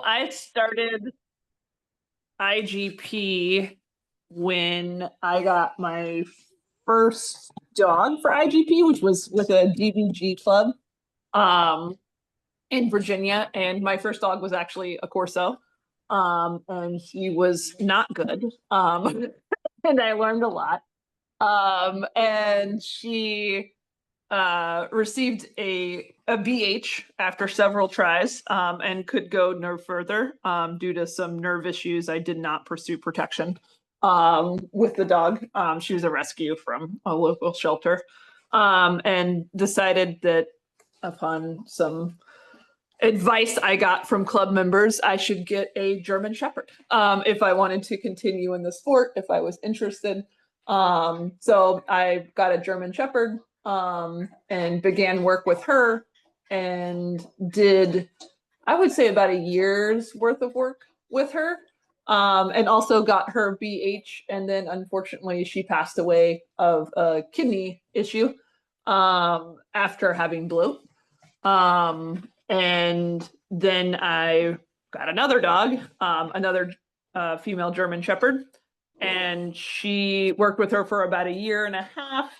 I started IGP when I got my first dog for IGP, which was with a DVG club um, in Virginia. And my first dog was actually a Corso. And he was not good. And I learned a lot. And she received a BH after several tries and could go no further due to some nerve issues. I did not pursue protection with the dog. She was a rescue from a local shelter and decided that upon some advice I got from club members, I should get a German Shepherd if I wanted to continue in the sport, if I was interested. So I got a German Shepherd and began work with her and did, I would say, about a year's worth of work with her. And also got her BH, and then unfortunately she passed away of a kidney issue after having bloat. And then I got another dog, another female German Shepherd, and she worked with her for about a year and a half,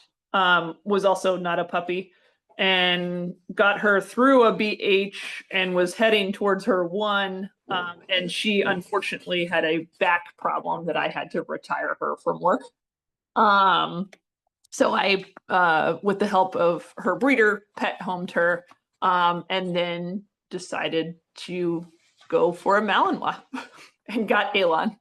was also not a puppy, and got her through a BH and was heading towards her one. And she unfortunately had a back problem that I had to retire her from work. So I, with the help of her breeder, pet homed her, and then decided to go for a Malinois and got Elon.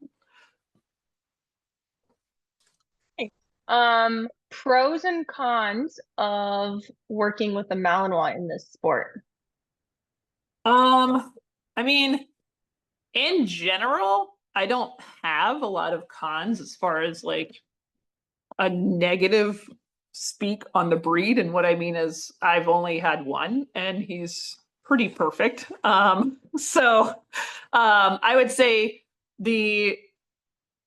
Pros and cons of working with a Malinois in this sport. I mean, in general, I don't have a lot of cons as far as like a negative speak on the breed. And what I mean is I've only had one and he's pretty perfect. So I would say the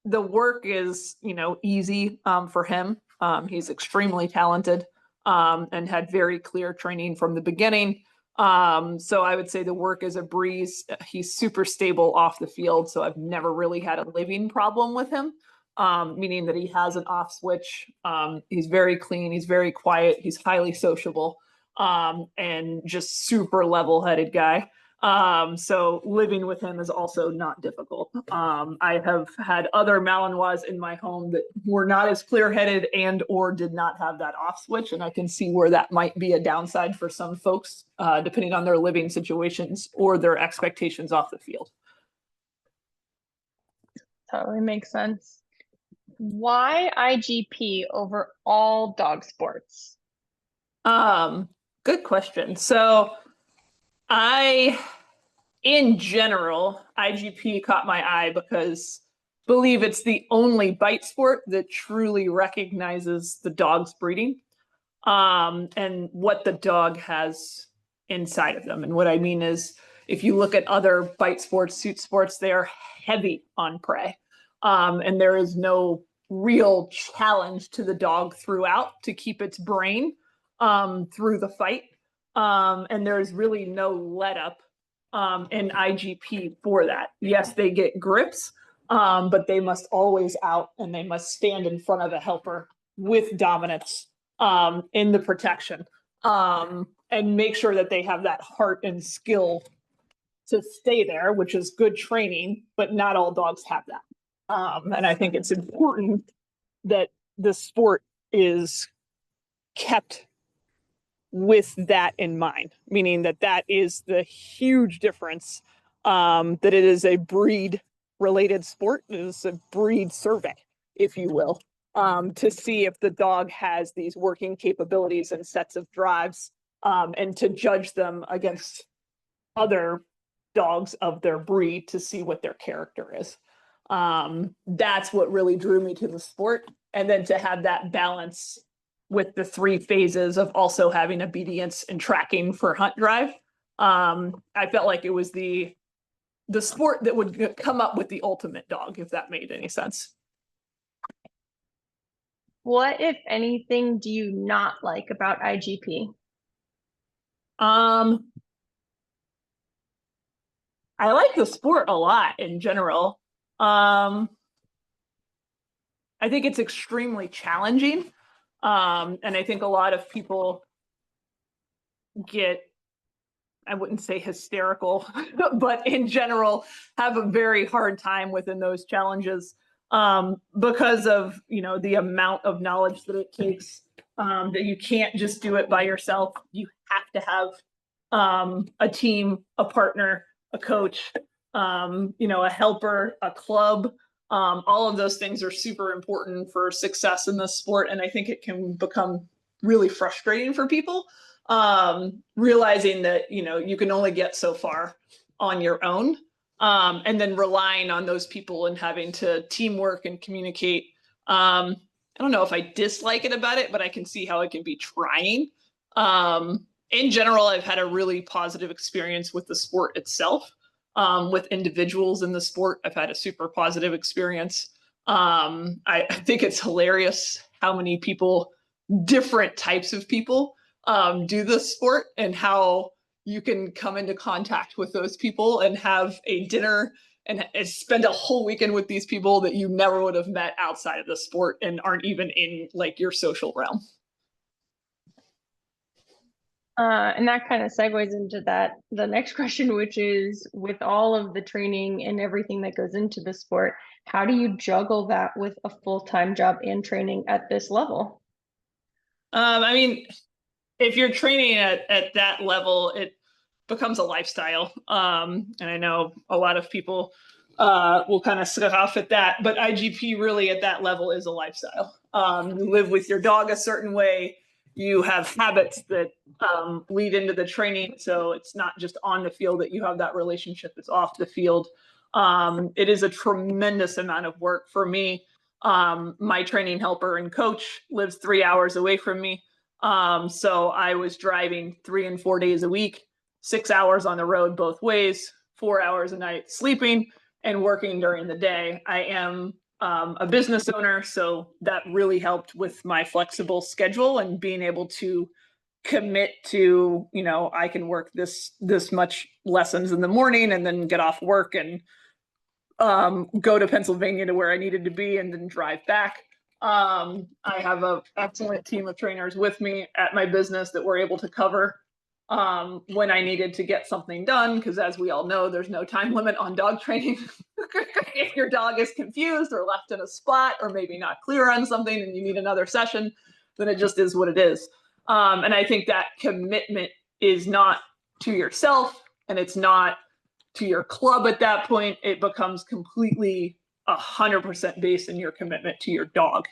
work is, easy for him. He's extremely talented and had very clear training from the beginning. So I would say the work is a breeze. He's super stable off the field, so I've never really had a living problem with him, meaning that he has an off switch. He's very clean. He's very quiet. He's highly sociable and just super level-headed guy. So living with him is also not difficult. I have had other Malinois in my home that were not as clear-headed and or did not have that off switch, and I can see where that might be a downside for some folks, depending on their living situations or their expectations off the field. Totally makes sense. Why IGP over all dog sports? Good question. So in general, IGP caught my eye because I believe it's the only bite sport that truly recognizes the dog's breeding and what the dog has inside of them. And what I mean is, if you look at other bite sports, suit sports, they are heavy on prey. And there is no real challenge to the dog throughout to keep its brain through the fight. And there's really no let up in IGP for that. Yes, they get grips, but they must always out and they must stand in front of a helper with dominance in the protection and make sure that they have that heart and skill to stay there, which is good training, but not all dogs have that. And I think it's important that the sport is kept with that in mind, meaning that that is the huge difference, that it is a breed related sport. It is a breed survey, if you will, to see if the dog has these working capabilities and sets of drives, and to judge them against other dogs of their breed to see what their character is. That's what really drew me to the sport. And then to have that balance with the three phases of also having obedience and tracking for hunt drive. I felt like it was the sport that would come up with the ultimate dog, if that made any sense. What, if anything, do you not like about IGP? I like the sport a lot in general. I think it's extremely challenging. And I think a lot of people get, I wouldn't say hysterical, but in general have a very hard time within those challenges because of, you know, the amount of knowledge that it takes, that you can't just do it by yourself. You have to have a team, a partner, a coach, you know, a helper, a club. All of those things are super important for success in this sport. And I think it can become really frustrating for people, realizing that, you know, you can only get so far on your own, and then relying on those people and having to teamwork and communicate. I don't know if I dislike it about it, but I can see how it can be trying. In general, I've had a really positive experience with the sport itself. With individuals in the sport, I've had a super positive experience. I think it's hilarious how many people, different types of people, do this sport, and how you can come into contact with those people and have a dinner and spend a whole weekend with these people that you never would have met outside of the sport and aren't even in like your social realm. And that kind of segues into the next question, which is, with all of the training and everything that goes into the sport, how do you juggle that with a full-time job and training at this level? I mean, if you're training at that level, it becomes a lifestyle. And I know a lot of people will kind of scoff at that, but IGP really at that level is a lifestyle. You live with your dog a certain way. You have habits that lead into the training. So it's not just on the field that you have that relationship, it's off the field. It is a tremendous amount of work for me. My training helper and coach lives 3 hours away from me. So I was driving 3 and 4 days a week, 6 hours on the road both ways, 4 hours a night sleeping and working during the day. I am a business owner, so that really helped with my flexible schedule and being able to commit to, you know, I can work this much lessons in the morning and then get off work and go to Pennsylvania to where I needed to be and then drive back. I have an excellent team of trainers with me at my business that were able to cover when I needed to get something done, because as we all know, there's no time limit on dog training. If your dog is confused or left in a spot or maybe not clear on something and you need another session, then it just is what it is. And I think that commitment is not to yourself and it's not to your club at that point. It becomes completely 100% based in your commitment to your dog.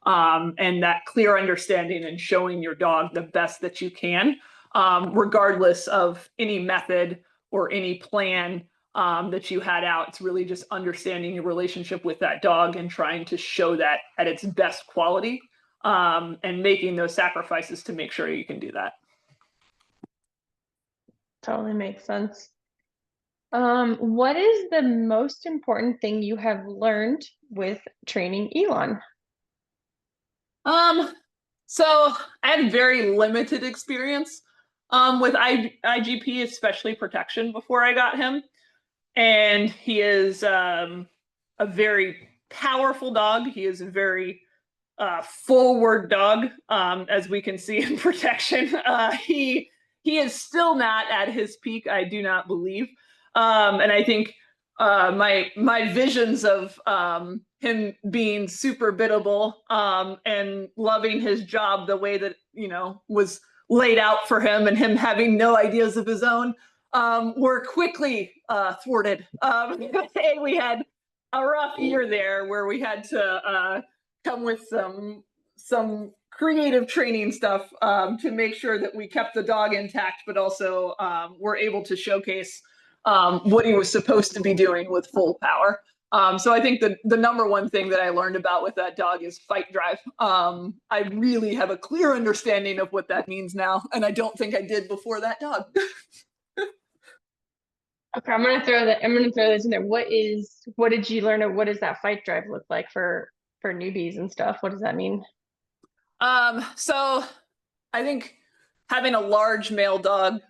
And that clear understanding and showing your dog the best that you can, regardless of any method or any plan that you had out. It's really just understanding your relationship with that dog and trying to show that at its best quality, and making those sacrifices to make sure you can do that. Totally makes sense. What is the most important thing you have learned with training Elon? So I had very limited experience with IGP, especially protection, before I got him. And he is a very powerful dog. He is a very forward dog, as we can see in protection. He is still not at his peak, I do not believe. And I think my visions of him being super biddable and loving his job the way that, you know, was laid out for him, and him having no ideas of his own, were quickly thwarted. We had a rough year there where we had to come with some creative training stuff to make sure that we kept the dog intact, but also were able to showcase what he was supposed to be doing with full power. So I think the number one thing that I learned about with that dog is fight drive. I really have a clear understanding of what that means now, and I don't think I did before that dog. Okay, I'm gonna throw this in there. What did you learn, or what does that fight drive look like for newbies and stuff? What does that mean? So I think having a large male dog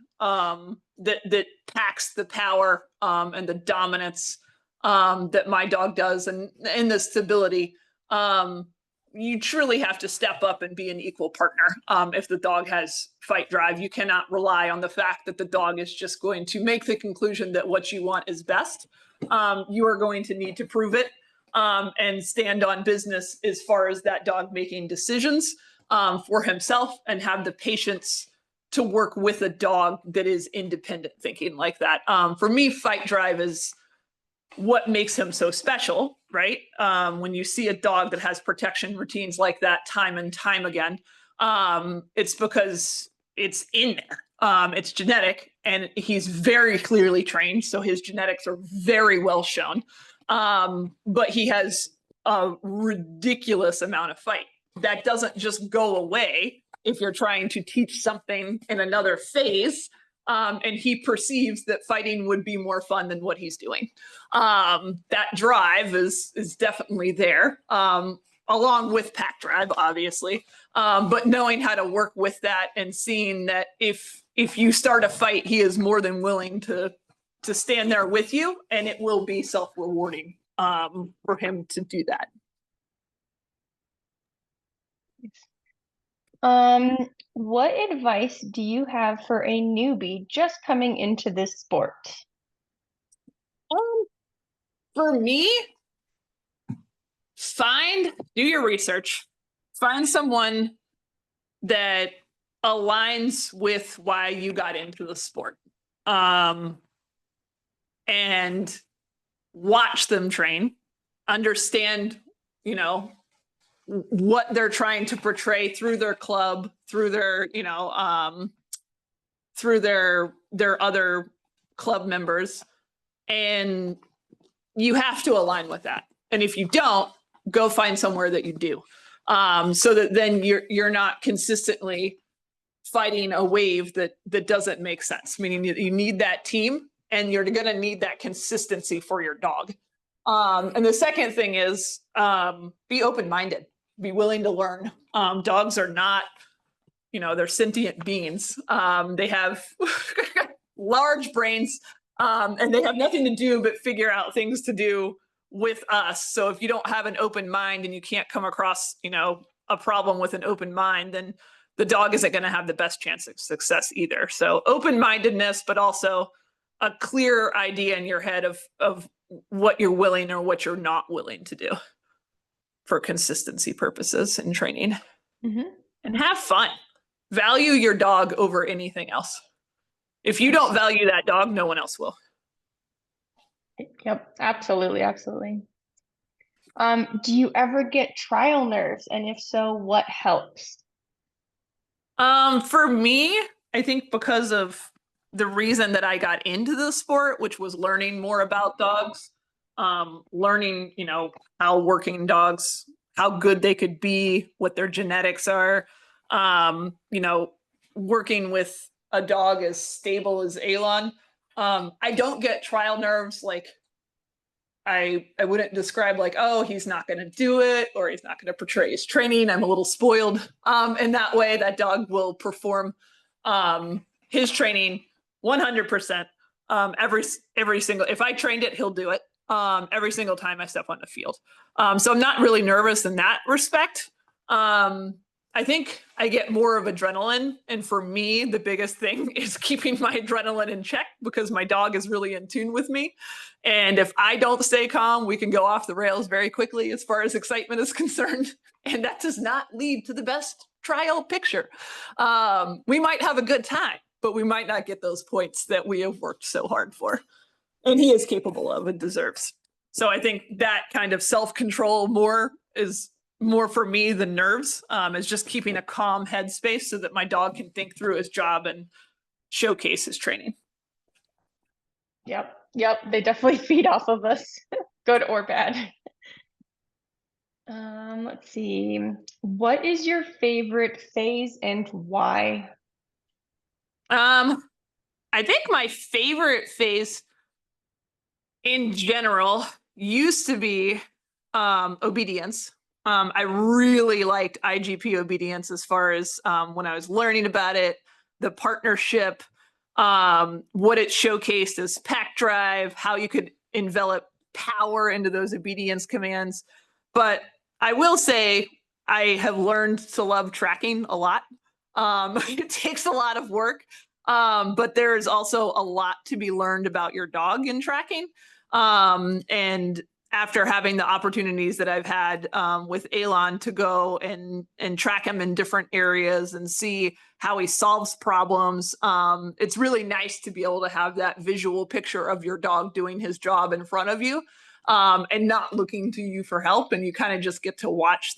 that packs the power and the dominance that my dog does, and the stability. You truly have to step up and be an equal partner. If the dog has fight drive, you cannot rely on the fact that the dog is just going to make the conclusion that what you want is best. You are going to need to prove it and stand on business as far as that dog making decisions for himself, and have the patience to work with a dog that is independent thinking like that. For me, fight drive is what makes him so special, right? When you see a dog that has protection routines like that time and time again, it's because it's in there. It's genetic, and he's very clearly trained, so his genetics are very well shown. But he has a ridiculous amount of fight. That doesn't just go away if you're trying to teach something in another phase. And he perceives that fighting would be more fun than what he's doing. That drive is definitely there, along with pack drive, obviously. But knowing how to work with that, and seeing that if you start a fight, he is more than willing to stand there with you, and it will be self-rewarding for him to do that. What advice do you have for a newbie just coming into this sport? For me, do your research, find someone that aligns with why you got into the sport, and watch them train, understand, what they're trying to portray through their club, through their, through their other club members. And you have to align with that. And if you don't, go find somewhere that you do. So that then you're not consistently fighting a wave that doesn't make sense. Meaning you need that team, and you're going to need that consistency for your dog. And the second thing is be open-minded, be willing to learn. Dogs are not, they're sentient beings. They have large brains, and they have nothing to do but figure out things to do with us. So if you don't have an open mind, and you can't come across, a problem with an open mind, then the dog isn't going to have the best chance of success either. So open-mindedness, but also a clear idea in your head of what you're willing or what you're not willing to do for consistency purposes in training. Mm-hmm. And have fun. Value your dog over anything else. If you don't value that dog, no one else will. Yep, absolutely, absolutely. Do you ever get trial nerves? And if so, what helps? For me, I think because of the reason that I got into the sport, which was learning more about dogs, learning, how working dogs, how good they could be, what their genetics are, working with a dog as stable as Elon. I don't get trial nerves. Like I wouldn't describe like, oh, he's not going to do it, or he's not going to portray his training. I'm a little spoiled in that way. That dog will perform his training 100%. Every single, if I trained it, he'll do it every single time I step on the field. So I'm not really nervous in that respect. I think I get more of adrenaline. And for me, the biggest thing is keeping my adrenaline in check, because my dog is really in tune with me. And if I don't stay calm, we can go off the rails very quickly as far as excitement is concerned. And that does not lead to the best trial picture. We might have a good time, but we might not get those points that we have worked so hard for. And he is capable of and deserves. So I think that kind of self-control is more for me than nerves, is just keeping a calm headspace so that my dog can think through his job and showcase his training. Yep. They definitely feed off of us, good or bad. Let's see. What is your favorite phase and why? I think my favorite phase in general used to be obedience. I really liked IGP obedience as far as when I was learning about it, the partnership, What it showcased is pack drive, how you could envelop power into those obedience commands. But I will say I have learned to love tracking a lot. It takes a lot of work, but there is also a lot to be learned about your dog in tracking. And after having the opportunities that I've had with Elon to go and track him in different areas and see how he solves problems, it's really nice to be able to have that visual picture of your dog doing his job in front of you, and not looking to you for help, and you kind of just get to watch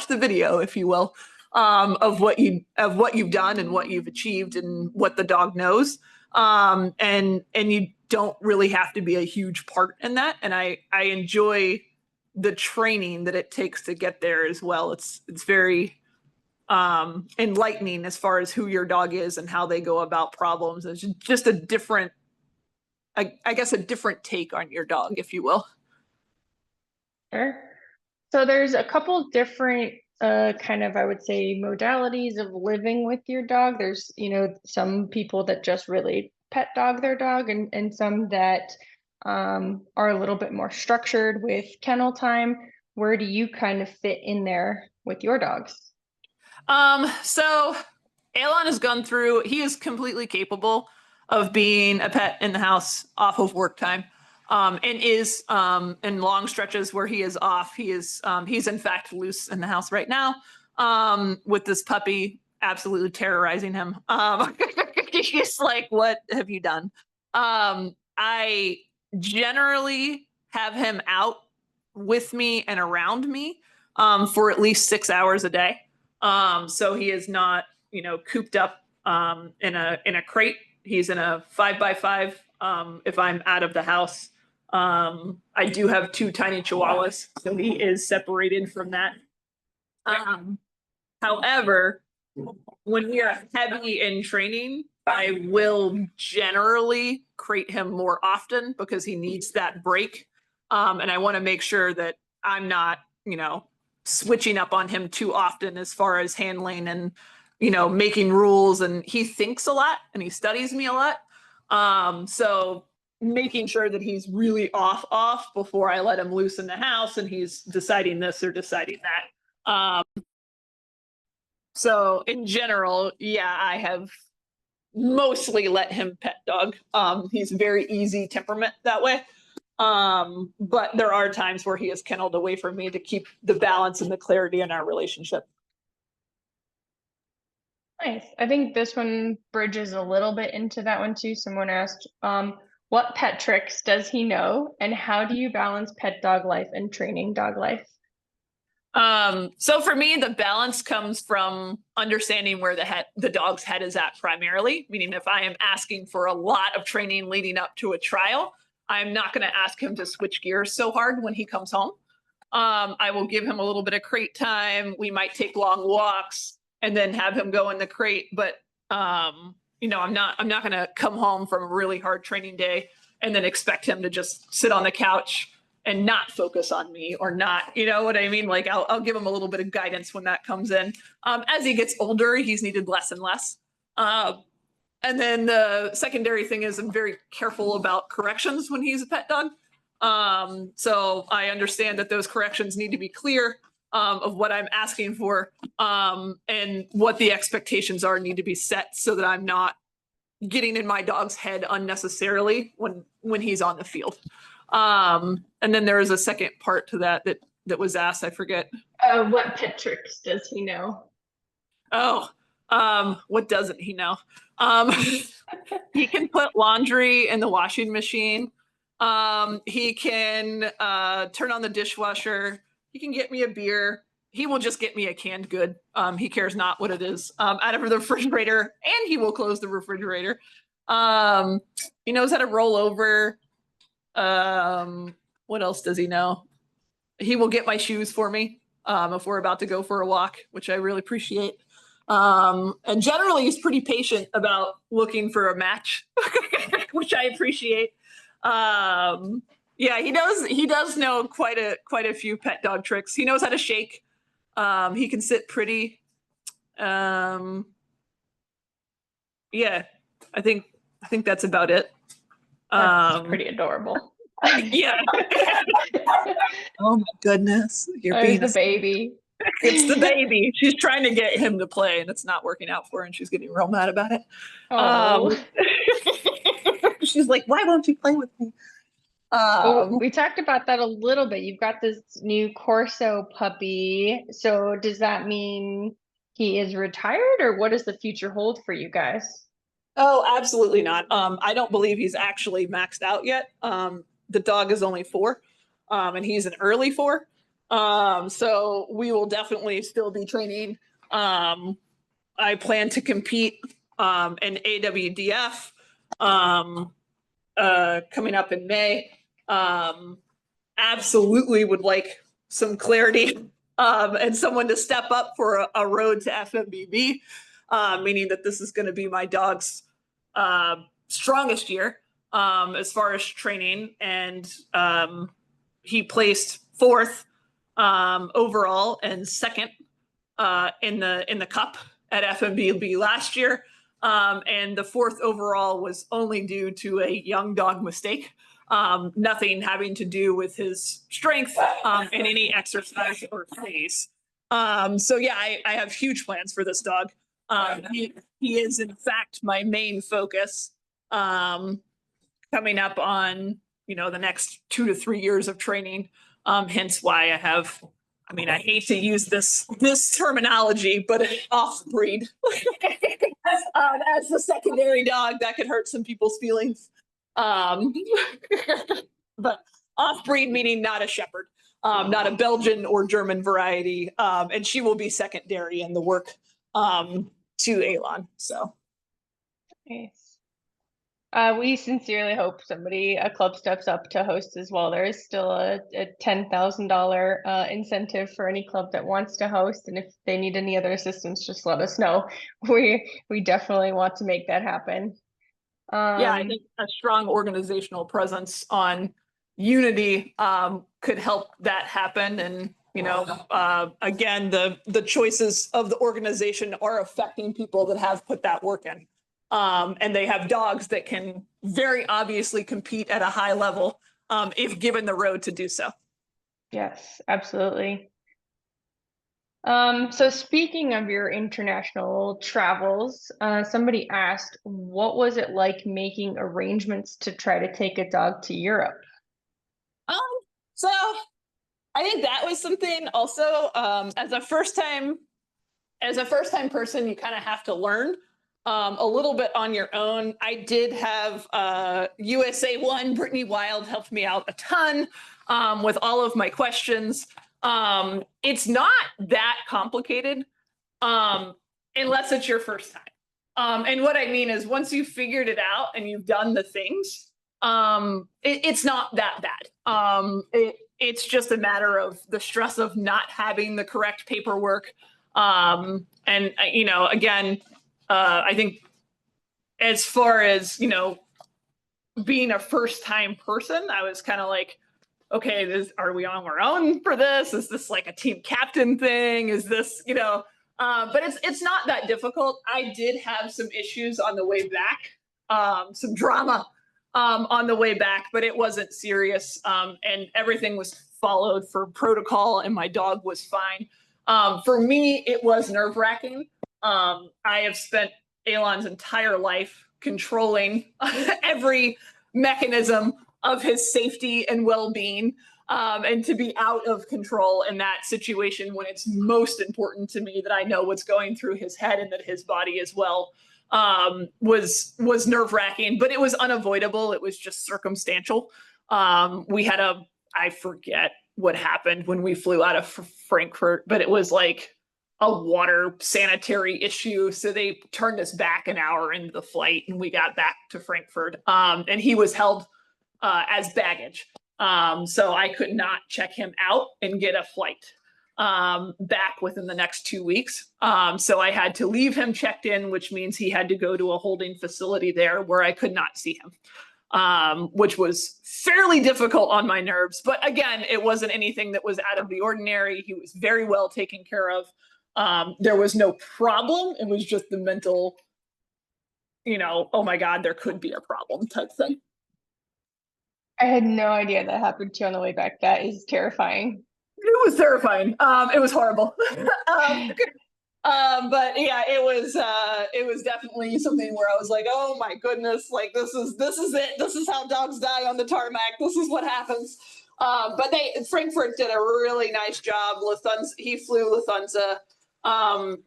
the video, if you will, of what you've done and what you've achieved and what the dog knows, and you don't really have to be a huge part in that. And I enjoy the training that it takes to get there as well. It's very enlightening as far as who your dog is and how they go about problems. It's just a different, I guess, a different take on your dog, if you will. Sure. So there's a couple different kind of, I would say, modalities of living with your dog. There's, some people that just really pet dog their dog, and some that are a little bit more structured with kennel time. Where do you kind of fit in there with your dogs? So Elon has gone through, he is completely capable of being a pet in the house off of work time. And is in long stretches where he is off. He's in fact loose in the house right now, with this puppy absolutely terrorizing him. He's like, what have you done? I generally have him out with me and around me for at least 6 hours a day. So he is not, cooped up in a crate. He's in a 5x5 if I'm out of the house. I do have 2 tiny chihuahuas, so he is separated from that. However, when we are heavy in training, I will generally crate him more often because he needs that break. And I want to make sure that I'm not, switching up on him too often as far as handling and, making rules. And he thinks a lot and he studies me a lot. So making sure that he's really off before I let him loose in the house and he's deciding this or deciding that. So in general, yeah, I have mostly let him pet dog. He's very easy temperament that way. But there are times where he is kenneled away from me to keep the balance and the clarity in our relationship. Nice. I think this one bridges a little bit into that one too. Someone asked, what pet tricks does he know, and how do you balance pet dog life and training dog life? So for me, the balance comes from understanding where the dog's head is at primarily, meaning if I am asking for a lot of training leading up to a trial, I'm not going to ask him to switch gears so hard when he comes home. I will give him a little bit of crate time. We might take long walks and then have him go in the crate. But, I'm not going to come home from a really hard training day and then expect him to just sit on the couch and not focus on me or not, you know what I mean? Like I'll give him a little bit of guidance when that comes in. As he gets older, he's needed less and less. And then the secondary thing is I'm very careful about corrections when he's a pet dog. So I understand that those corrections need to be clear of what I'm asking for, and what the expectations are need to be set so that I'm not getting in my dog's head unnecessarily when he's on the field. And then there is a second part to that was asked. I forget. What pet tricks does he know? Oh, what doesn't he know? He can put laundry in the washing machine. He can turn on the dishwasher. He can get me a beer. He will just get me a canned good. He cares not what it is, out of the refrigerator, and he will close the refrigerator. He knows how to roll over. What else does he know? He will get my shoes for me if we're about to go for a walk, which I really appreciate. And generally he's pretty patient about looking for a match, which I appreciate. Yeah, he does know quite a few pet dog tricks. He knows how to shake. He can sit pretty. Yeah, I think I think that's about it. That's pretty adorable. Yeah. Oh my goodness. You're being the baby. It's the baby. She's trying to get him to play and it's not working out for her and she's getting real mad about it. Oh. She's like, why won't you play with me? Well, we talked about that a little bit. You've got this new Corso puppy. So does that mean he is retired, or what does the future hold for you guys? Oh, absolutely not. I don't believe he's actually maxed out yet. The dog is only 4, and he's an early 4. So we will definitely still be training. I plan to compete in AWDF coming up in May. Absolutely would like some clarity and someone to step up for a road to FMBB, meaning that this is going to be my dog's strongest year as far as training. And he placed 4th overall and 2nd in the cup at FMBB last year. And the 4th overall was only due to a young dog mistake. Nothing having to do with his strength in any exercise or phase. So yeah, I have huge plans for this dog. He is in fact my main focus coming up on, the next 2 to 3 years of training. Hence why I hate to use this terminology, but an off-breed as the secondary dog, that could hurt some people's feelings. But off-breed meaning not a shepherd, not a Belgian or German variety, and she will be secondary in the work to Elon. So Nice. We sincerely hope a club steps up to host as well. There is still a $10,000 incentive for any club that wants to host, and if they need any other assistance, just let us know. We definitely want to make that happen. Yeah, I think a strong organizational presence on Unity could help that happen. And again, the choices of the organization are affecting people that have put that work in. And they have dogs that can very obviously compete at a high level if given the road to do so. Yes, absolutely. So speaking of your international travels, somebody asked, what was it like making arrangements to try to take a dog to Europe? So I think that was something also, as a first time person, you kind of have to learn a little bit on your own. I did have USA1, Brittany Wild helped me out a ton with all of my questions. It's not that complicated unless it's your first time. And what I mean is once you've figured it out and you've done the things, it's not that bad. It's just a matter of the stress of not having the correct paperwork. And, again, I think as far as, being a first time person, I was kind of like, okay, are we on our own for this? Is this like a team captain thing? Is this, but it's not that difficult. I did have some issues on the way back, some drama on the way back, but it wasn't serious. And everything was followed for protocol and my dog was fine. For me, it was nerve-wracking. I have spent Elon's entire life controlling every mechanism of his safety and well-being, and to be out of control in that situation when it's most important to me that I know what's going through his head and that his body as well, was nerve-wracking, but it was unavoidable. It was just circumstantial. We had I forget what happened when we flew out of Frankfurt, but it was like a water sanitary issue. So they turned us back an hour into the flight and we got back to Frankfurt. And he was held as baggage. So I could not check him out and get a flight back within the next 2 weeks. So I had to leave him checked in, which means he had to go to a holding facility there where I could not see him, which was fairly difficult on my nerves. But again, it wasn't anything that was out of the ordinary. He was very well taken care of. There was no problem. It was just the mental you know, oh my God, there could be a problem type thing. I had no idea that happened to you on the way back. That is terrifying. It was terrifying. It was horrible. um, but yeah, it was definitely something where I was like, oh my goodness, like this is it. This is how dogs die on the tarmac. This is what happens. But Frankfurt did a really nice job. Lufthansa, he flew Lufthansa.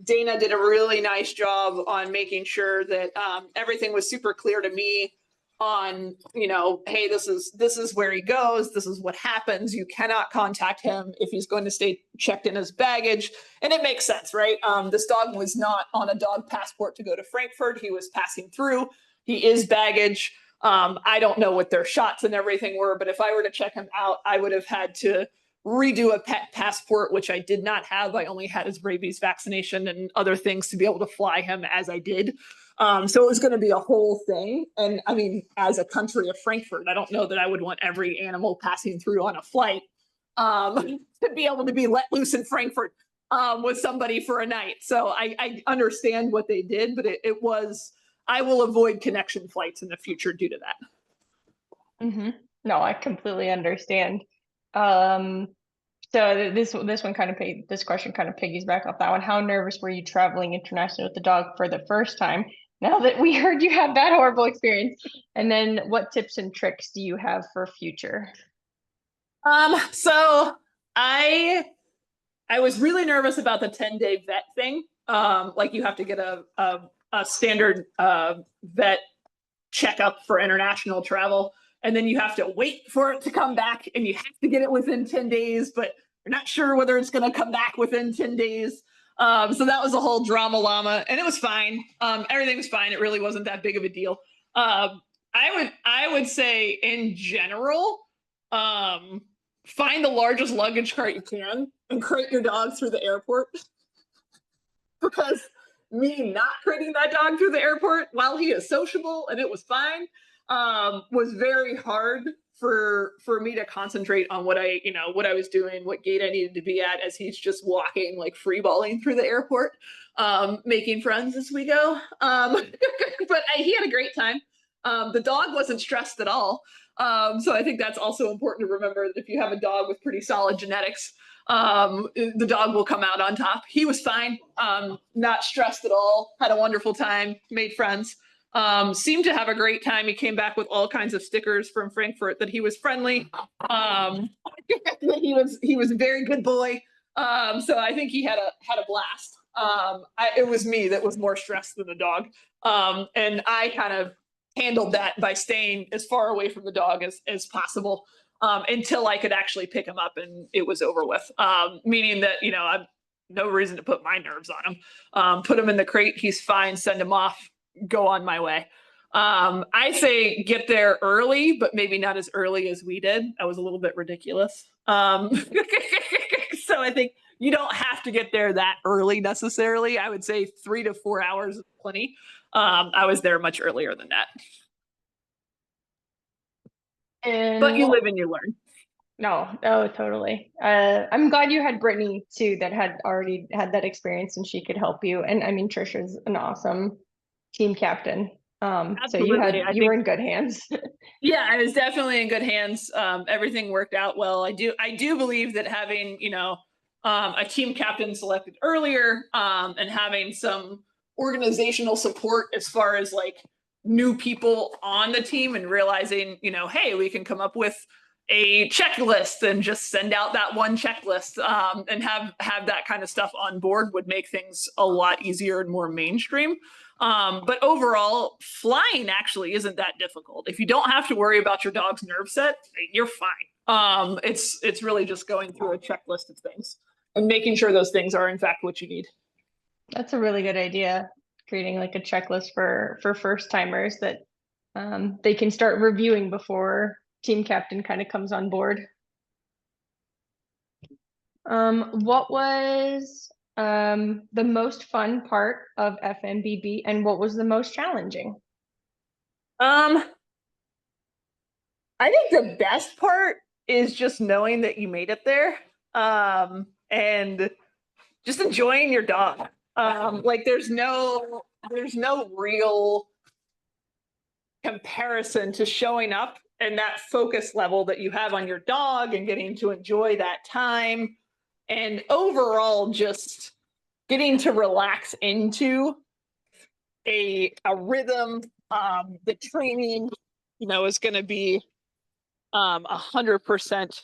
Dana did a really nice job on making sure that everything was super clear to me on, you know, hey, this is where he goes. This is what happens. You cannot contact him if he's going to stay checked in his baggage. And it makes sense, right? This dog was not on a dog passport to go to Frankfurt. He was passing through. He is baggage. I don't know what their shots and everything were, but if I were to check him out, I would have had to redo a pet passport, which I did not have. I only had his rabies vaccination and other things to be able to fly him as I did. So it was going to be a whole thing. And I mean, as a country of Frankfurt, I don't know that I would want every animal passing through on a flight to be able to be let loose in Frankfurt with somebody for a night. So I understand what they did, but it was, I will avoid connection flights in the future due to that. Mm-hmm. No, I completely understand. So this question kind of piggybacks off that one. How nervous were you traveling internationally with the dog for the first time? Now that we heard you had that horrible experience, and then what tips and tricks do you have for future? So I was really nervous about the 10-day vet thing. Like you have to get a standard vet checkup for international travel. And then you have to wait for it to come back and you have to get it within 10 days, but you're not sure whether it's going to come back within 10 days. So that was a whole drama llama and it was fine. Everything was fine. It really wasn't that big of a deal. I would say in general, find the largest luggage cart you can and crate your dog through the airport. Because me not crating that dog through the airport while he is sociable and it was fine, was very hard for me to concentrate on what I was doing, what gate I needed to be at as he's just walking, like free balling through the airport, making friends as we go. But he had a great time. The dog wasn't stressed at all. So I think that's also important to remember that if you have a dog with pretty solid genetics, the dog will come out on top. He was fine, not stressed at all, had a wonderful time, made friends. Seemed to have a great time. He came back with all kinds of stickers from Frankfurt that he was friendly. He was a very good boy. So I think he had a blast. It was me that was more stressed than the dog. And I kind of handled that by staying as far away from the dog as possible until I could actually pick him up and it was over with. Meaning that, you know, I've no reason to put my nerves on him. Put him in the crate. He's fine. Send him off. Go on my way. I say get there early, but maybe not as early as we did. I was a little bit ridiculous. So I think you don't have to get there that early necessarily. I would say 3 to 4 hours is plenty. I was there much earlier than that. But you live and you learn. No, totally. I'm glad you had Brittany too, that had already had that experience and she could help you. And I mean, Trisha's an awesome team captain. So you were in good hands. Yeah, I was definitely in good hands. Everything worked out well. I do believe that having, you know, a team captain selected earlier, and having some organizational support as far as like new people on the team and realizing, you know, hey, we can come up with a checklist and just send out that one checklist, and have that kind of stuff on board would make things a lot easier and more mainstream. But overall, flying actually isn't that difficult. If you don't have to worry about your dog's nerve set, you're fine. It's really just going through a checklist of things and making sure those things are in fact what you need. That's a really good idea. Creating like a checklist for first timers that they can start reviewing before team captain kind of comes on board. What was the most fun part of FMBB and what was the most challenging? I think the best part is just knowing that you made it there, and just enjoying your dog. Like there's no real comparison to showing up and that focus level that you have on your dog and getting to enjoy that time, and overall just getting to relax into a rhythm. The training, is going to be 100%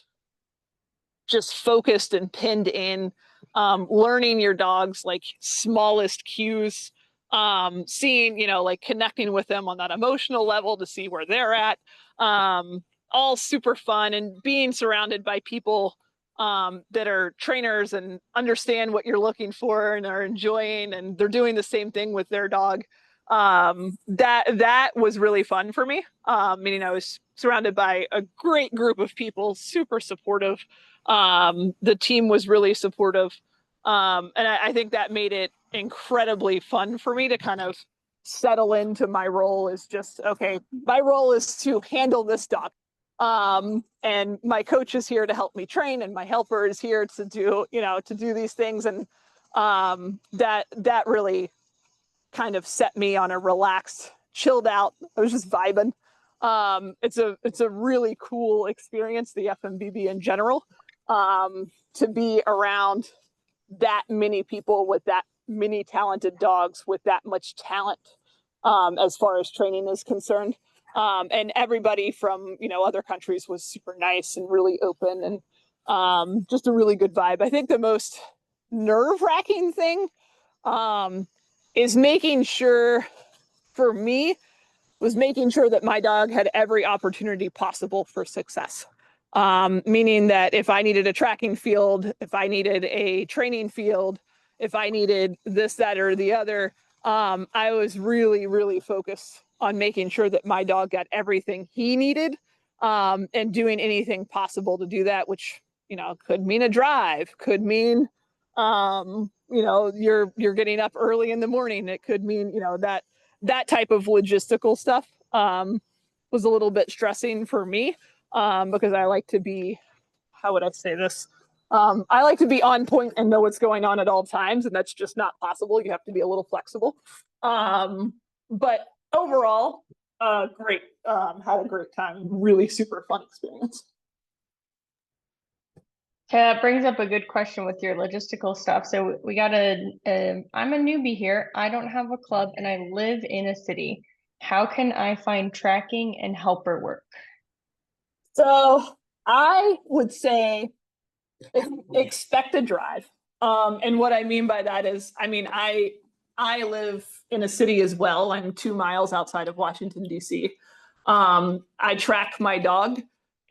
just focused and pinned in, learning your dog's like smallest cues, seeing, like connecting with them on that emotional level to see where they're at. All super fun, and being surrounded by people that are trainers and understand what you're looking for and are enjoying, and they're doing the same thing with their dog. That was really fun for me. Meaning I was surrounded by a great group of people, super supportive. The team was really supportive. And I think that made it incredibly fun for me to kind of settle into my role as just, okay, my role is to handle this dog. And my coach is here to help me train, and my helper is here to do, to do these things. And that really kind of set me on a relaxed, chilled out. I was just vibing. It's a really cool experience, the FMVB in general, to be around that many people with that many talented dogs with that much talent, as far as training is concerned. And everybody from, other countries was super nice and really open, and just a really good vibe. I think the most nerve-wracking thing is making sure, for me, was making sure that my dog had every opportunity possible for success. Meaning that if I needed a tracking field, if I needed a training field, if I needed this, that, or the other, I was really, really focused on making sure that my dog got everything he needed, and doing anything possible to do that, which, could mean a drive, could mean, you're getting up early in the morning. It could mean, that type of logistical stuff, was a little bit stressing for me, because I like to be, how would I say this? I like to be on point and know what's going on at all times, and that's just not possible. You have to be a little flexible. But overall, great. Had a great time. Really super fun experience. That brings up a good question with your logistical stuff. So we got I'm a newbie here. I don't have a club and I live in a city. How can I find tracking and helper work? So I would say expect a drive. And what I mean by that is, I live in a city as well. I'm 2 miles outside of Washington, D.C. I track my dog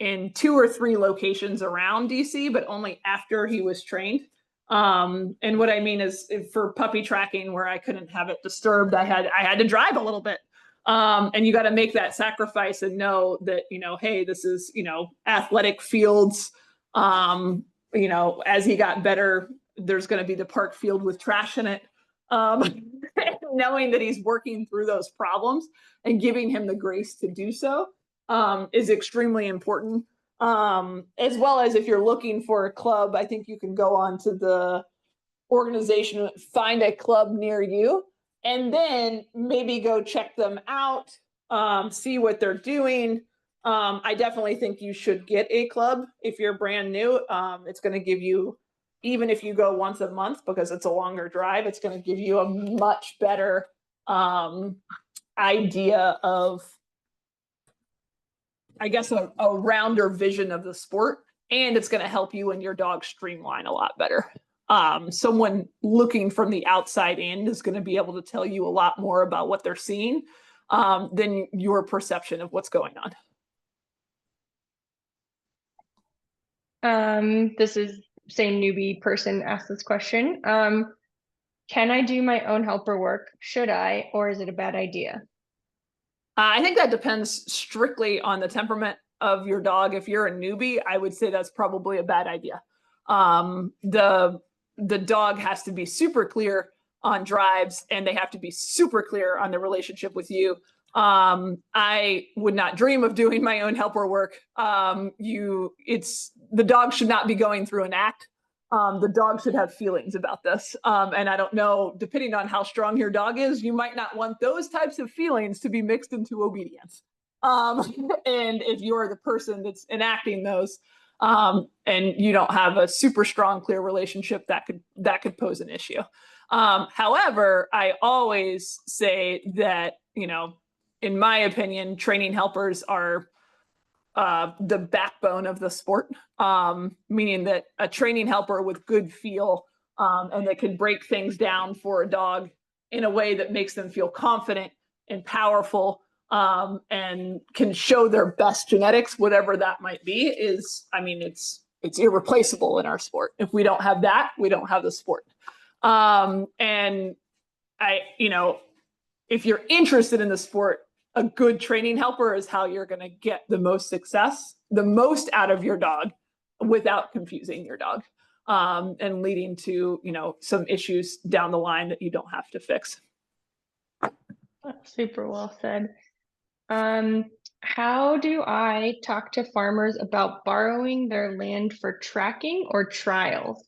in 2 or 3 locations around DC, but only after he was trained. And what I mean is, for puppy tracking, where I couldn't have it disturbed, I had to drive a little bit. And you got to make that sacrifice and know that, hey, this is, athletic fields. As he got better, there's going to be the park field with trash in it. Knowing that he's working through those problems and giving him the grace to do so, is extremely important. As well as, if you're looking for a club, I think you can go on to the organization, find a club near you, and then maybe go check them out, see what they're doing. I definitely think you should get a club if you're brand new. It's going to give you, even if you go once a month, because it's a longer drive, it's going to give you a much better idea of, I guess, a rounder vision of the sport, and it's going to help you and your dog streamline a lot better. Someone looking from the outside in is going to be able to tell you a lot more about what they're seeing, than your perception of what's going on. This is same newbie person asked this question. Can I do my own helper work? Should I, or is it a bad idea? I think that depends strictly on the temperament of your dog. If you're a newbie, I would say that's probably a bad idea. The dog has to be super clear on drives, and they have to be super clear on the relationship with you. I would not dream of doing my own helper work. The dog should not be going through an act. The dog should have feelings about this. And I don't know, depending on how strong your dog is, you might not want those types of feelings to be mixed into obedience. And if you're the person that's enacting those, and you don't have a super strong, clear relationship, that could pose an issue. However, I always say that, in my opinion, training helpers are the backbone of the sport, meaning that a training helper with good feel, and that can break things down for a dog in a way that makes them feel confident and powerful, and can show their best genetics, whatever that might be, it's irreplaceable in our sport. If we don't have that, we don't have the sport. And if you're interested in the sport, a good training helper is how you're going to get the most success, the most out of your dog without confusing your dog, and leading to, some issues down the line that you don't have to fix. That's super well said. How do I talk to farmers about borrowing their land for tracking or trials?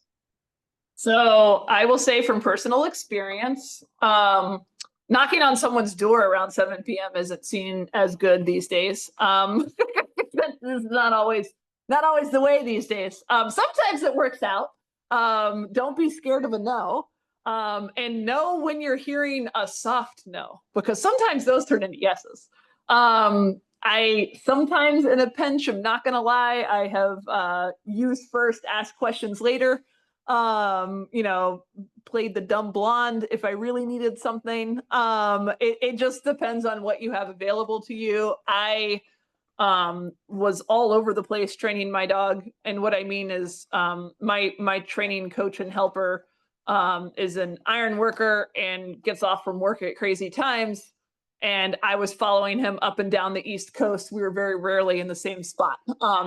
So I will say from personal experience, knocking on someone's door around 7 p.m. isn't seen as good these days. This is not always the way these days. Sometimes it works out. Don't be scared of a no. And know when you're hearing a soft no, because sometimes those turn into yeses. I sometimes in a pinch, I'm not going to lie, I have used first, asked questions later. Played the dumb blonde if I really needed something. It just depends on what you have available to you. I was all over the place training my dog, and what I mean is, my training coach and helper is an iron worker and gets off from work at crazy times. And I was following him up and down the East Coast. We were very rarely in the same spot.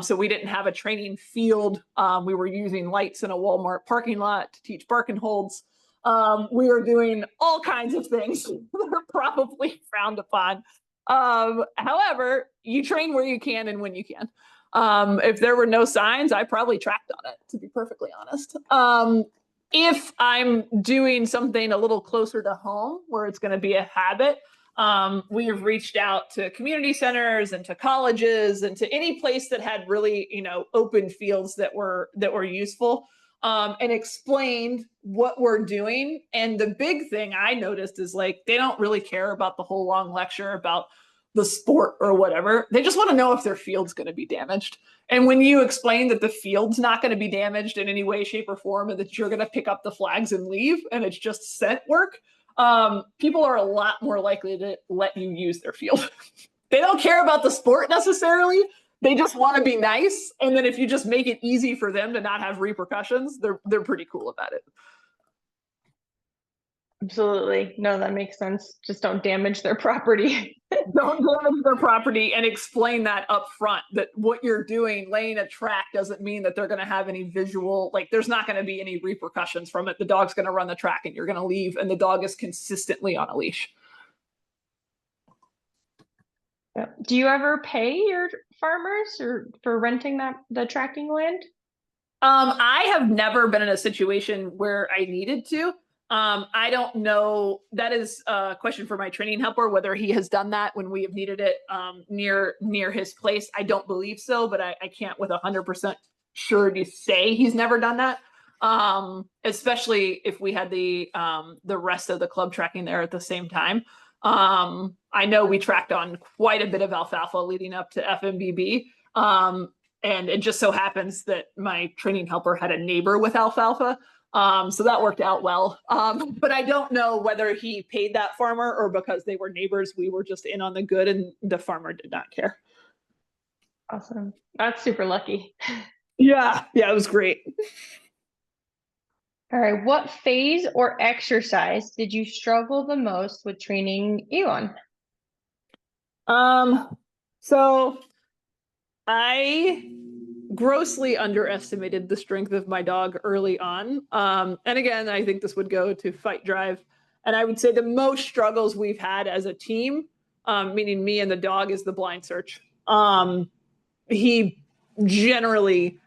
So we didn't have a training field. We were using lights in a Walmart parking lot to teach bark and holds. We were doing all kinds of things that are probably frowned upon. However, you train where you can and when you can. If there were no signs, I probably tracked on it, to be perfectly honest. If I'm doing something a little closer to home where it's going to be a habit, we have reached out to community centers and to colleges and to any place that had really, open fields that were useful, and explained what we're doing. And the big thing I noticed is, like, they don't really care about the whole long lecture about the sport or whatever. They just want to know if their field's going to be damaged. And when you explain that the field's not going to be damaged in any way, shape, or form, and that you're going to pick up the flags and leave, and it's just scent work, people are a lot more likely to let you use their field. They don't care about the sport necessarily. They just want to be nice. And then if you just make it easy for them to not have repercussions, they're pretty cool about it. Absolutely. No, that makes sense. Just don't damage their property. Don't damage their property, and explain that up front, that what you're doing, laying a track, doesn't mean that they're going to have any visual, like, there's not going to be any repercussions from it. The dog's going to run the track and you're going to leave, and the dog is consistently on a leash. Yeah. Do you ever pay your farmers or for renting the tracking land? I have never been in a situation where I needed to. I don't know. That is a question for my training helper, whether he has done that when we have needed it, near his place. I don't believe so, but I can't with 100% surety say he's never done that. Especially if we had the rest of the club tracking there at the same time. I know we tracked on quite a bit of alfalfa leading up to FMBB. And it just so happens that my training helper had a neighbor with alfalfa. So that worked out well. But I don't know whether he paid that farmer or because they were neighbors, we were just in on the good and the farmer did not care. Awesome. That's super lucky. Yeah, it was great. All right. What phase or exercise did you struggle the most with training Elon? So I grossly underestimated the strength of my dog early on. And again, I think this would go to fight drive. And I would say the most struggles we've had as a team, meaning me and the dog, is the blind search. He generally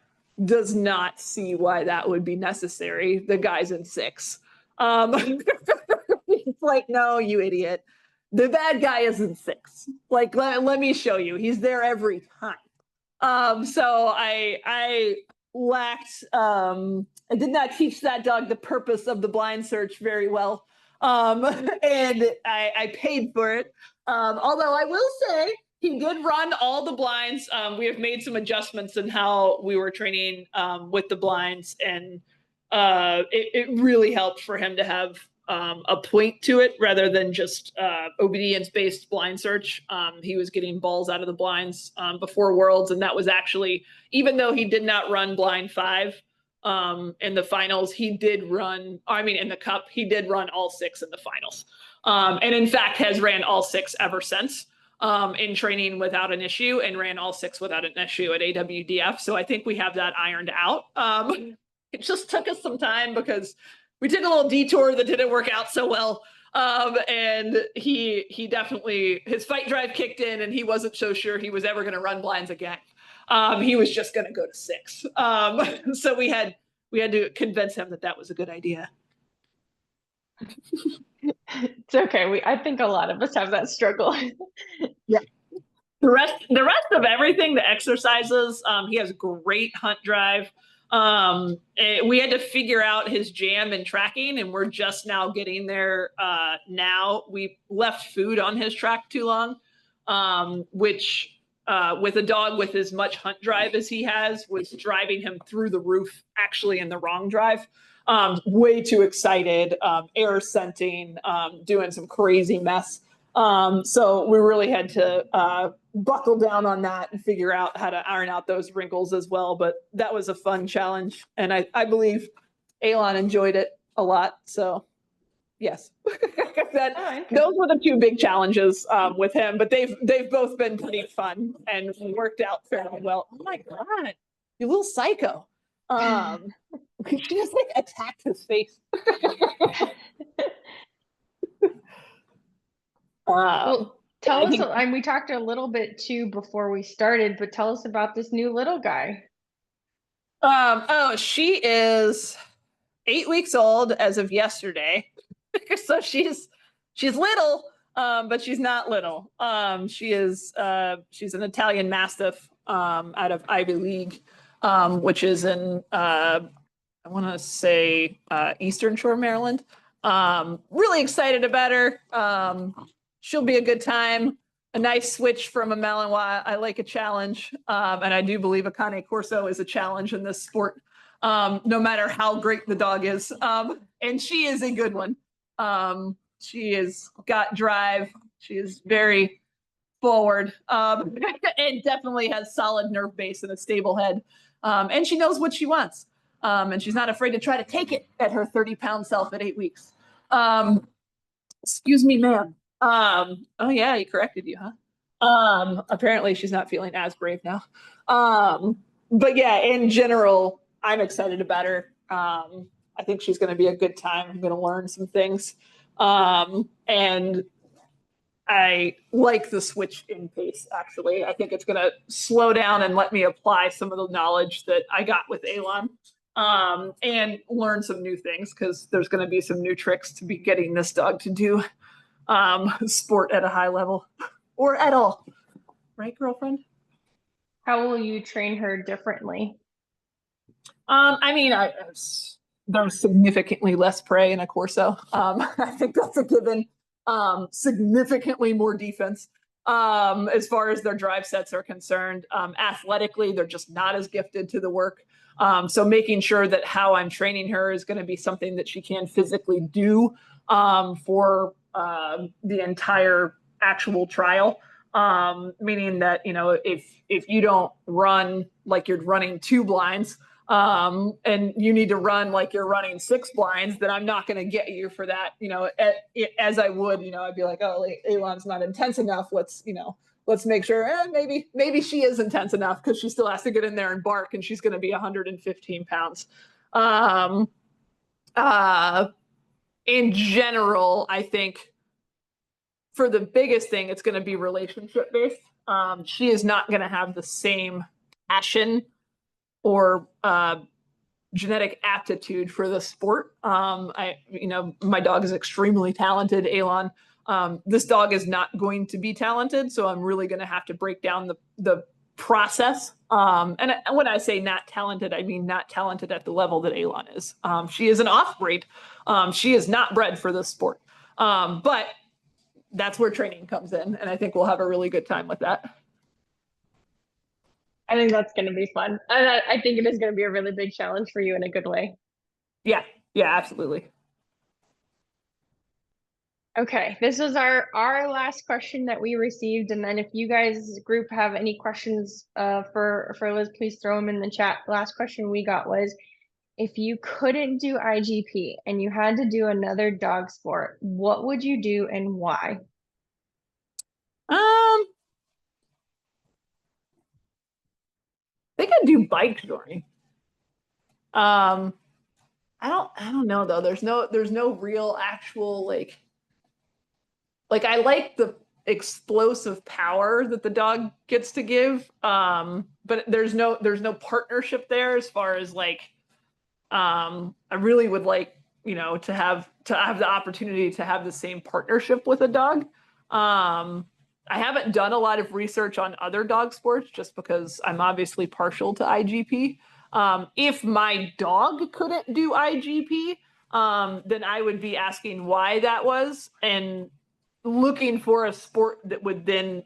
does not see why that would be necessary. The guy's in 6. It's like, no, you idiot. The bad guy is in 6. Like, let me show you. He's there every time. So I lacked, I did not teach that dog the purpose of the blind search very well. And I paid for it. Although I will say he did run all the blinds. We have made some adjustments in how we were training with the blinds, and it really helped for him to have a point to it rather than just obedience-based blind search. He was getting balls out of the blinds before Worlds, and that was actually, even though he did not run blind 5 in the finals, he did run, I mean, in the cup, he did run all 6 in the finals. And in fact, has ran all 6 ever since in training without an issue, and ran all 6 without an issue at AWDF. So I think we have that ironed out. It just took us some time because we did a little detour that didn't work out so well. And he definitely, his fight drive kicked in, and he wasn't so sure he was ever going to run blinds again. He was just going to go to 6. So we had to convince him that that was a good idea. It's okay. I think a lot of us have that struggle. Yeah. The rest of everything, the exercises, he has great hunt drive. We had to figure out his jam and tracking, and we're just now getting there. Now we left food on his track too long, which with a dog with as much hunt drive as he has, was driving him through the roof, actually in the wrong drive. Way too excited, air scenting, doing some crazy mess. So we really had to buckle down on that and figure out how to iron out those wrinkles as well. But that was a fun challenge, and I believe Elon enjoyed it a lot. So yes, those were the 2 big challenges with him. But they've both been pretty fun and worked out fairly well. Oh my God, you little psycho! She just like attacked his face. Well, tell us, and we talked a little bit too before we started, but tell us about this new little guy. Oh, she is 8 weeks old as of yesterday. So she's little, but she's not little. She's an Italian Mastiff out of Ivy League, which is in I want to say Eastern Shore, Maryland. Really excited about her. She'll be a good time. A nice switch from a Malinois. I like a challenge, and I do believe a Cane Corso is a challenge in this sport, no matter how great the dog is. And she is a good one. She has got drive. She is very forward, and definitely has solid nerve base and a stable head. And she knows what she wants. And she's not afraid to try to take it at her 30-pound self at 8 weeks. Excuse me, ma'am. Oh yeah, he corrected you, huh? Apparently she's not feeling as brave now. But yeah, in general, I'm excited about her. I think she's going to be a good time. I'm going to learn some things. And I like the switch in pace, actually. I think it's going to slow down and let me apply some of the knowledge that I got with Elon, and learn some new things, because there's going to be some new tricks to be getting this dog to do sport at a high level, or at all. Right, girlfriend? How will you train her differently? I mean, there's significantly less prey in a Corso. I think that's a given. Significantly more defense as far as their drive sets are concerned. Athletically, they're just not as gifted to the work. So making sure that how I'm training her is going to be something that she can physically do for the entire actual trial. Meaning that, you know, if you don't run like you're running 2 blinds, and you need to run like you're running 6 blinds, then I'm not going to get you for that, you know, as I would, you know, I'd be like, oh, Elon's not intense enough. Let's make sure maybe she is intense enough, because she still has to get in there and bark, and she's going to be 115 pounds. In general, I think for the biggest thing, it's going to be relationship based. She is not going to have the same passion or genetic aptitude for the sport. My dog is extremely talented, Elon. This dog is not going to be talented, so I'm really going to have to break down the process. And when I say not talented, I mean not talented at the level that Elon is. She is an off-breed. She is not bred for this sport. But that's where training comes in, and I think we'll have a really good time with that. I think that's going to be fun. And I think it is going to be a really big challenge for you in a good way. Yeah, yeah, absolutely. Okay, this was our last question that we received, and then if you guys group have any questions for Liz, please throw them in the chat. The last question we got was, if you couldn't do IGP and you had to do another dog sport, what would you do and why? I think I'd do bike touring. I don't know though. There's no real actual like I like the explosive power that the dog gets to give. But there's no partnership there as far as like I really would like, to have the opportunity to have the same partnership with a dog. I haven't done a lot of research on other dog sports just because I'm obviously partial to IGP. If my dog couldn't do IGP, then I would be asking why that was and looking for a sport that would then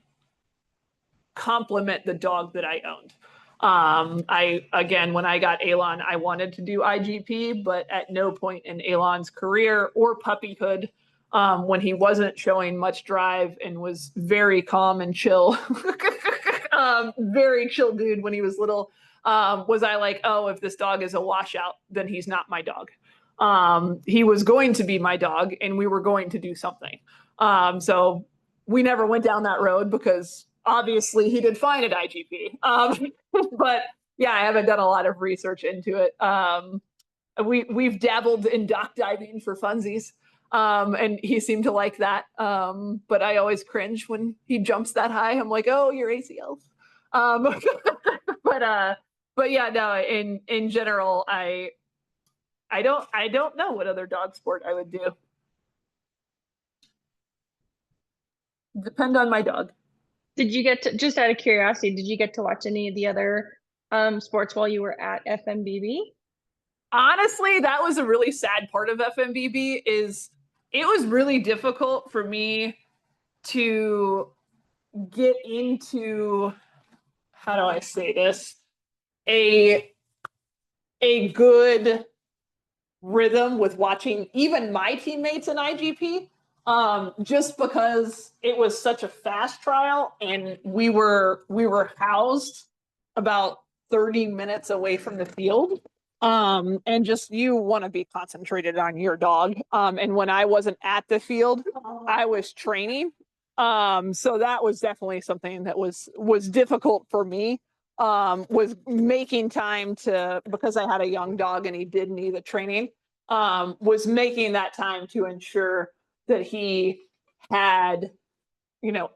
complement the dog that I owned. When I got Elon, I wanted to do IGP, but at no point in Elon's career or puppyhood, when he wasn't showing much drive and was very calm and chill, very chill dude when he was little, was I like, oh, if this dog is a washout, then he's not my dog. He was going to be my dog and we were going to do something. So we never went down that road because obviously he did fine at IGP. But yeah, I haven't done a lot of research into it. We've dabbled in dock diving for funsies. And he seemed to like that. But I always cringe when he jumps that high. I'm like, oh, your ACLs. But yeah, no, in general, I don't know what other dog sport I would do. Depend on my dog. Did you get to, just out of curiosity, did you get to watch any of the other sports while you were at FMBB? Honestly, that was a really sad part of FMBB is it was really difficult for me to get into, how do I say this, a good rhythm with watching even my teammates in IGP, just because it was such a fast trial and we were housed about 30 minutes away from the field. And just you want to be concentrated on your dog. And when I wasn't at the field, I was training. So that was definitely something that was difficult for me. Was making time to, because I had a young dog and he did need the training, was making that time to ensure that he had,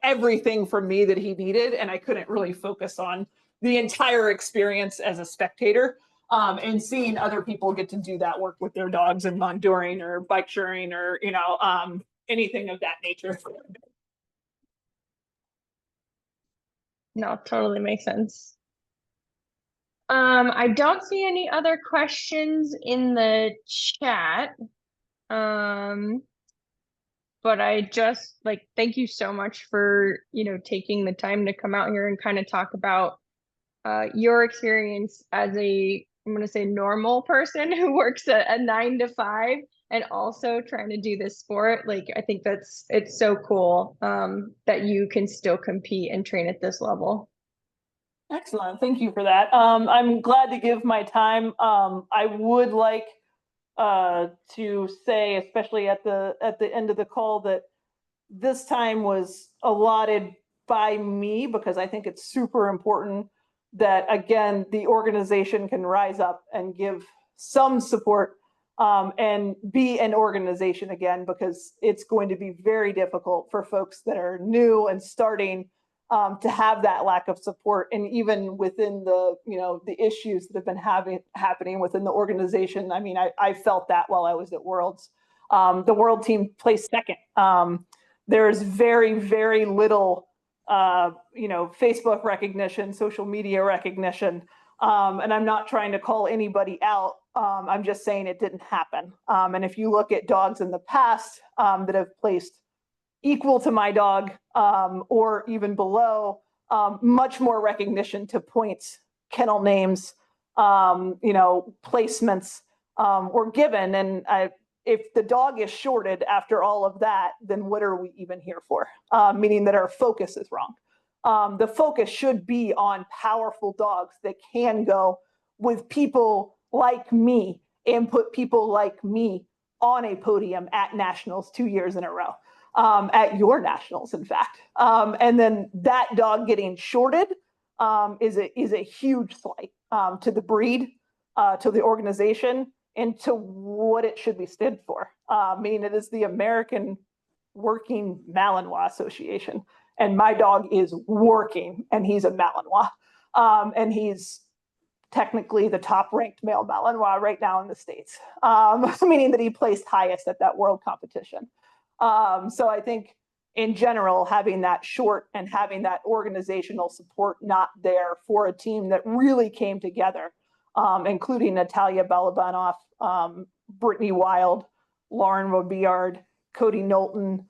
everything from me that he needed. And I couldn't really focus on the entire experience as a spectator. And seeing other people get to do that work with their dogs and monduring or bike touring or, anything of that nature. No, totally makes sense. I don't see any other questions in the chat. But I just thank you so much for, taking the time to come out here and kind of talk about your experience as I'm going to say normal person who works a 9 to 5 and also trying to do this sport. I think it's so cool that you can still compete and train at this level. Excellent. Thank you for that. I'm glad to give my time. I would like to say, especially at the end of the call, that this time was allotted by me because I think it's super important that, again, the organization can rise up and give some support and be an organization again, because it's going to be very difficult for folks that are new and starting to have that lack of support. And even within the, the issues that have been happening within the organization. I mean, I felt that while I was at Worlds. The World team placed second. There's very, very little, Facebook recognition, social media recognition. And I'm not trying to call anybody out. I'm just saying it didn't happen. And if you look at dogs in the past that have placed equal to my dog or even below, much more recognition to points, kennel names, placements were given. And if the dog is shorted after all of that, then what are we even here for? Meaning that our focus is wrong. The focus should be on powerful dogs that can go with people like me and put people like me on a podium at nationals 2 years in a row. At your nationals, in fact. And then that dog getting shorted is a huge slight to the breed, to the organization, and to what it should be stood for. Meaning it is the American Working Malinois Association. And my dog is working, and he's a Malinois. And he's technically the top ranked male Malinois right now in the States, meaning that he placed highest at that world competition. So I think in general, having that short and having that organizational support not there for a team that really came together, including Natalia Balabanov, Brittany Wild, Lauren Robillard, Cody Knowlton,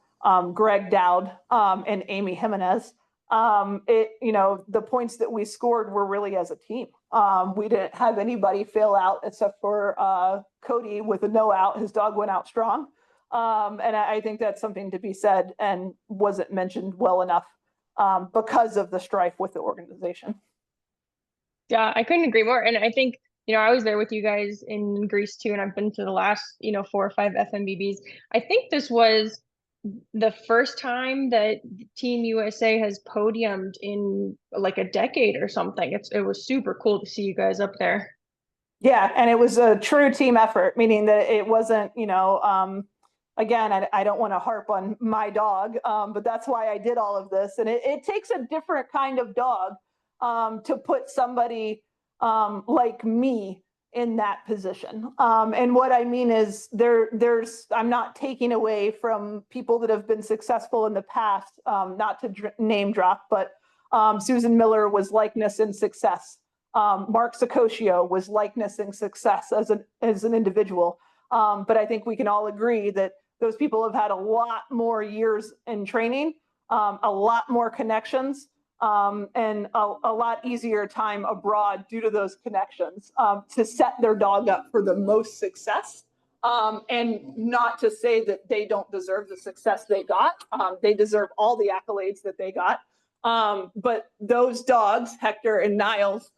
Greg Dowd, and Amy Jimenez. The points that we scored were really as a team. We didn't have anybody fail out except for Cody with a no out. His dog went out strong. And I think that's something to be said and wasn't mentioned well enough because of the strife with the organization. Yeah, I couldn't agree more. And I think, I was there with you guys in Greece too, and I've been to the last, 4 or 5 FMBBs. I think this was the first time that Team USA has podiumed in like a decade or something. It was super cool to see you guys up there. Yeah, and it was a true team effort, meaning that it wasn't, again, I don't want to harp on my dog, but that's why I did all of this. And it takes a different kind of dog to put somebody like me in that position. And what I mean is I'm not taking away from people that have been successful in the past, not to name drop, but Susan Miller was likeness and success. Mark Sacoccio was likeness and success as an individual. But I think we can all agree that those people have had a lot more years in training, a lot more connections, and a lot easier time abroad due to those connections to set their dog up for the most success. And not to say that they don't deserve the success they got. They deserve all the accolades that they got. But those dogs, Hector and Niles,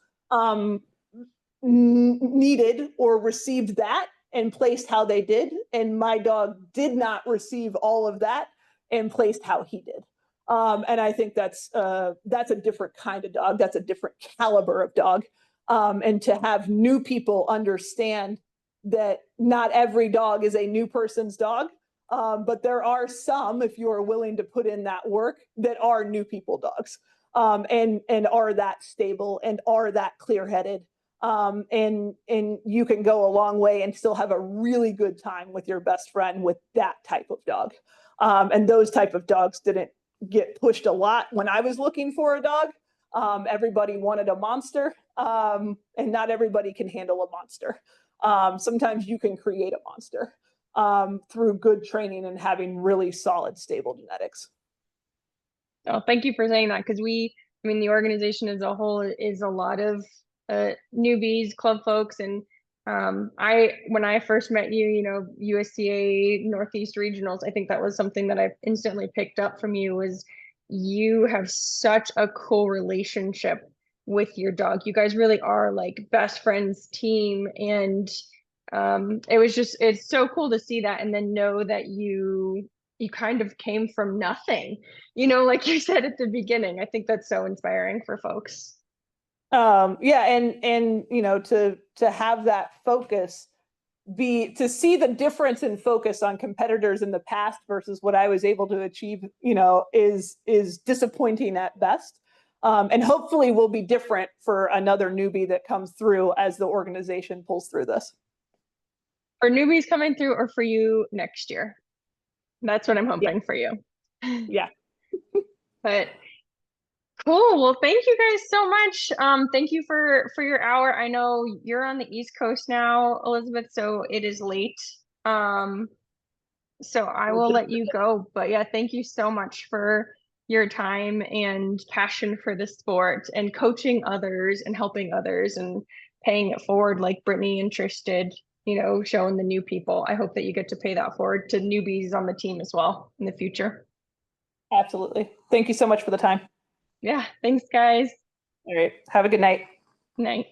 needed or received that and placed how they did. And my dog did not receive all of that and placed how he did. And I think that's a different kind of dog. That's a different caliber of dog. And to have new people understand that not every dog is a new person's dog, but there are some, if you are willing to put in that work, that are new people dogs, and are that stable and are that clear-headed. And you can go a long way and still have a really good time with your best friend with that type of dog. And those type of dogs didn't get pushed a lot when I was looking for a dog. Everybody wanted a monster, and not everybody can handle a monster. Sometimes you can create a monster through good training and having really solid, stable genetics. Oh, thank you for saying that, because the organization as a whole is a lot of newbies, club folks, and when I first met you, USTA Northeast Regionals, I think that was something that I instantly picked up from you, was you have such a cool relationship with your dog. You guys really are like best friends team, and it's so cool to see that, and then know that you kind of came from nothing, like you said at the beginning. I think that's so inspiring for folks. Yeah, and to have that focus to see the difference in focus on competitors in the past versus what I was able to achieve, is disappointing at best. And hopefully will be different for another newbie that comes through as the organization pulls through this. For newbies coming through or for you next year? That's what I'm hoping for you. Yeah. But cool. Well, thank you guys so much. Thank you for your hour. I know you're on the East Coast now, Elizabeth, so it is late. So I will let you go. But yeah, thank you so much for your time and passion for the sport and coaching others and helping others and paying it forward like Brittany interested, showing the new people. I hope that you get to pay that forward to newbies on the team as well in the future. Absolutely. Thank you so much for the time. Yeah, thanks guys. All right. Have a good night. Night.